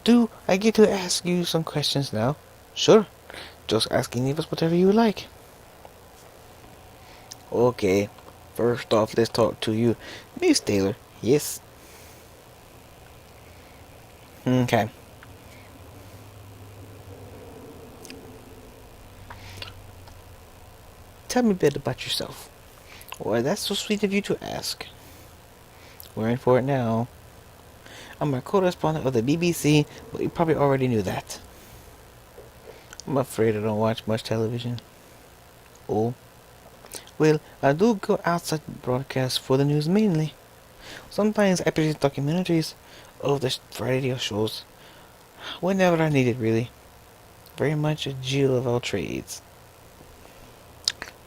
Do I get to ask you some questions now? Sure. Just ask any of us whatever you like. Okay. First off, let's talk to you. Miss Taylor. Yes. Okay. Tell me a bit about yourself. Well, that's so sweet of you to ask. We're in for it now. I'm a correspondent of the BBC, but you probably already knew that. I'm afraid I don't watch much television. Oh. Well, I do go outside the broadcast for the news mainly. Sometimes I produce documentaries of the variety of shows. Whenever I need it, really. Very much a Jill of all trades.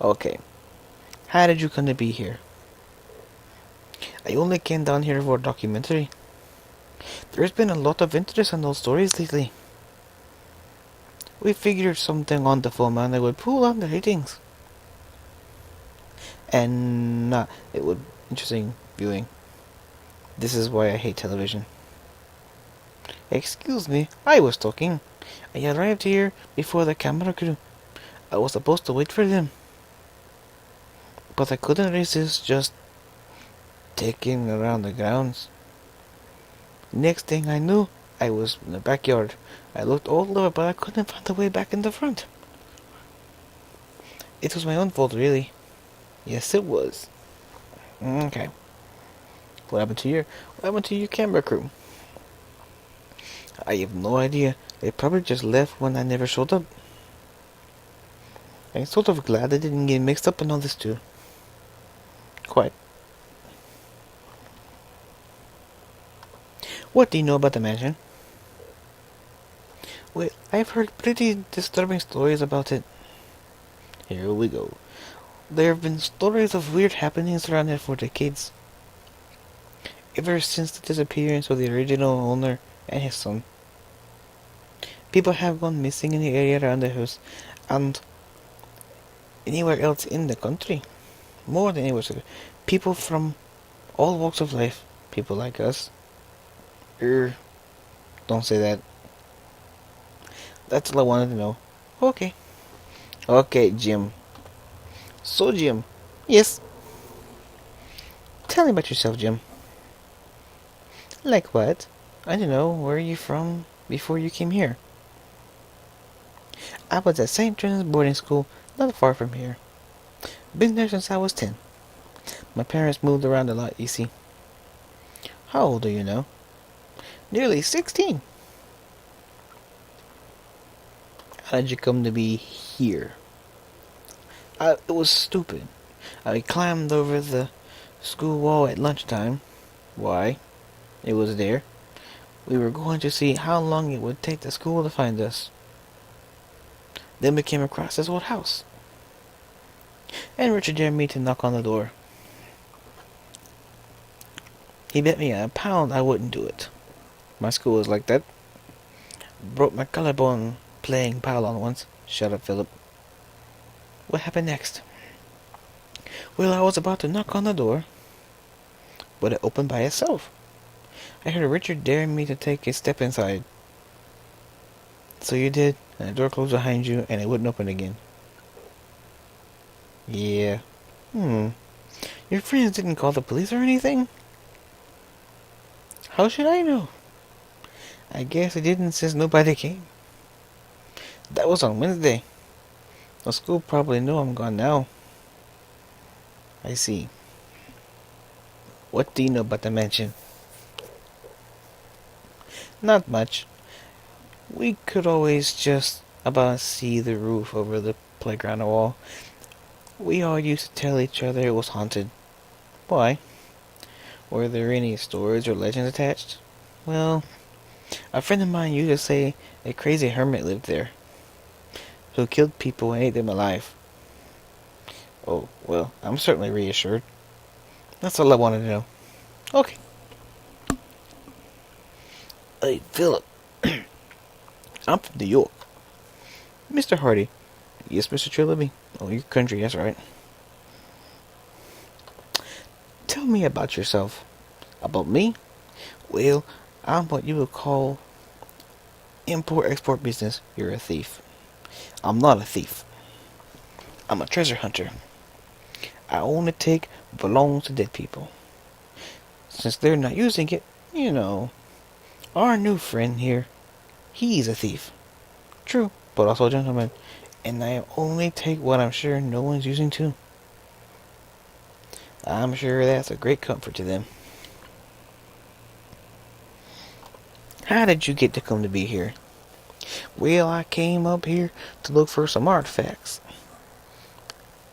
Okay. How did you come to be here? I only came down here for a documentary. There's been a lot of interest in those stories lately. We figured something on the format that would pull up the ratings. And it would interesting viewing. This is why I hate television. Excuse me, I was talking. I arrived here before the camera crew. I was supposed to wait for them. But I couldn't resist just taking around the grounds. Next thing I knew, I was in the backyard. I looked all over, but I couldn't find the way back in the front. It was my own fault, really. Yes, it was. Okay. What happened to your camera crew? I have no idea. They probably just left when I never showed up. I'm sort of glad I didn't get mixed up in all this too. Quite. What do you know about the mansion? Well, I've heard pretty disturbing stories about it. Here we go. There have been stories of weird happenings around it for decades. Ever since the disappearance of the original owner and his son. People have gone missing in the area around the house and anywhere else in the country. More than anywhere else. People from all walks of life. People like us. Don't say that. That's all I wanted to know. Okay. Okay, Jim. So, Jim. Yes. Tell me about yourself, Jim. Like what? I don't know. Where are you from before you came here? I was at St. John's boarding school, not far from here. Been there since I was 10. My parents moved around a lot, you see. How old are you now? Nearly 16. How did you come to be here? It was stupid. I climbed over the school wall at lunchtime. Why? It was there. We were going to see how long it would take the school to find us. Then we came across this old house. And Richard dared me to knock on the door. He bet me £1 I wouldn't do it. My school was like that. Broke my collarbone playing pylon once. Shut up, Philip. What happened next? Well, I was about to knock on the door, but it opened by itself. I heard Richard daring me to take a step inside. So you did, and the door closed behind you, and it wouldn't open again. Yeah. Your friends didn't call the police or anything? How should I know? I guess they didn't since nobody came. That was on Wednesday. The school probably knew I'm gone now. I see. What do you know about the mansion? Not much. We could always just about see the roof over the playground wall. We all used to tell each other it was haunted. Why? Were there any stories or legends attached? Well, a friend of mine used to say a crazy hermit lived there, who killed people and ate them alive. Oh, well, I'm certainly reassured. That's all I wanted to know. Okay. Hey, Philip. I'm from New York. Mr. Hardy. Yes, Mr. Trillibby. Oh, your country, that's right. Tell me about yourself. About me? Well, I'm what you would call import-export business, you're a thief. I'm not a thief. I'm a treasure hunter. I only take what belongs to dead people. Since they're not using it, our new friend here, he's a thief. True, but also a gentleman. And I only take what I'm sure no one's using too. I'm sure that's a great comfort to them. How did you get to come to be here? Well, I came up here to look for some artifacts.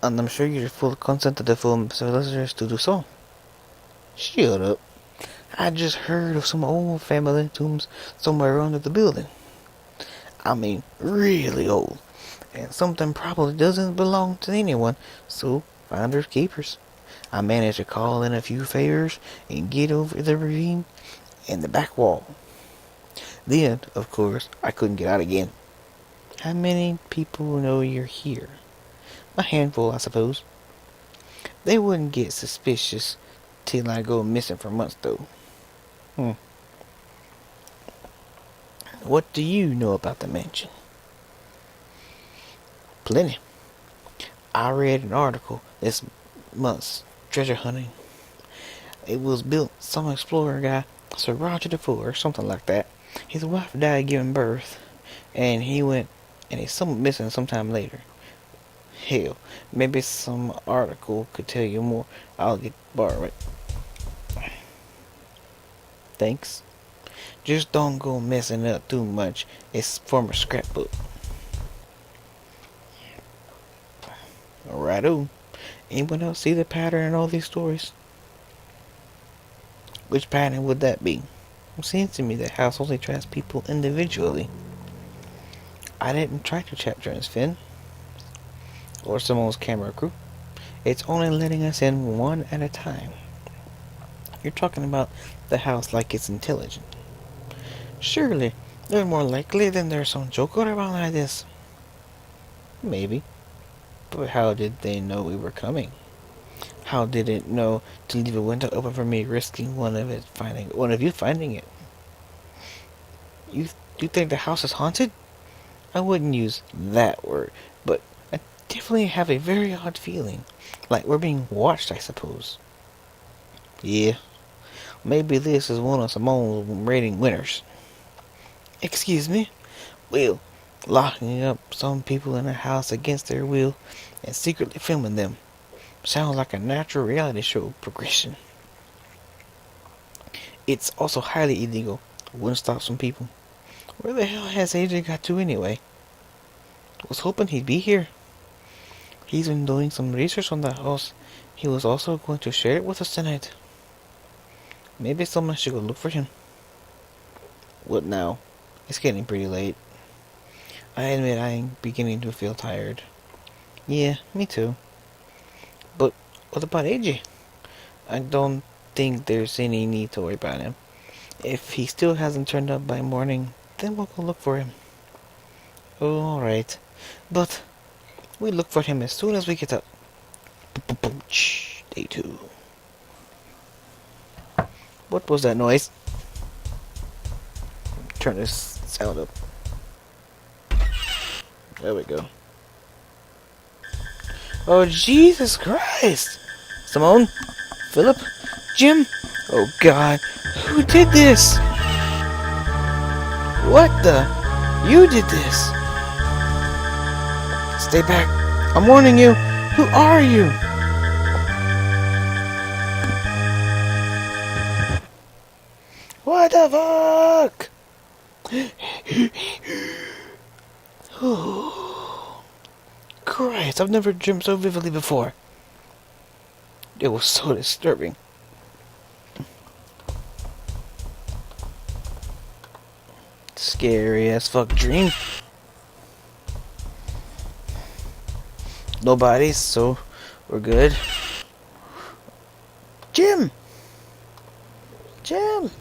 And I'm sure you're full consent to the full solicitors to do so. Shut up. I just heard of some old family tombs somewhere under the building. I mean, really old. And something probably doesn't belong to anyone, so finders keepers. I managed to call in a few favors and get over the ravine and the back wall. Then, of course, I couldn't get out again. How many people know you're here? A handful, I suppose. They wouldn't get suspicious till I go missing for months, though. What do you know about the mansion? Plenty. I read an article this month's treasure hunting. It was built some explorer guy, Sir Roger the Fool or something like that. His wife died giving birth, and he went and he's somewhat missing sometime later. Hell, maybe some article could tell you more. I'll borrow it. Thanks. Just don't go messing up too much. It's from a scrapbook. Alrighto. Anyone else see the pattern in all these stories? Which pattern would that be? It seems to me that house only traps people individually. I didn't try to trap Jones Finn or Simone's camera crew. It's only letting us in one at a time. You're talking about the house like it's intelligent. Surely, they're more likely than there's some joker around like this. Maybe. But how did they know we were coming? How did it know to leave a window open for me, risking one of you finding it? You think the house is haunted? I wouldn't use that word, but I definitely have a very odd feeling. Like we're being watched, I suppose. Yeah. Maybe this is one of Simone's rating winners. Excuse me? Well, locking up some people in a house against their will and secretly filming them. Sounds like a natural reality show progression. It's also highly illegal. Wouldn't stop some people. Where the hell has AJ got to anyway? Was hoping he'd be here. He's been doing some research on the house. He was also going to share it with us tonight. Maybe someone should go look for him. What now? It's getting pretty late. I admit I'm beginning to feel tired. Yeah, me too. But what about AJ? I don't think there's any need to worry about him. If he still hasn't turned up by morning, then we'll go look for him. Oh, alright. But we look for him as soon as we get up. Day 2. What was that noise? Turn this sound up. There we go. Oh, Jesus Christ! Simone? Philip? Jim? Oh, God. Who did this? What the? You did this. Stay back. I'm warning you. Who are you? What the fuck? Oh, Christ, I've never dreamt so vividly before. It was so disturbing. Scary as fuck dream. Nobody, so we're good. Jim! Jim!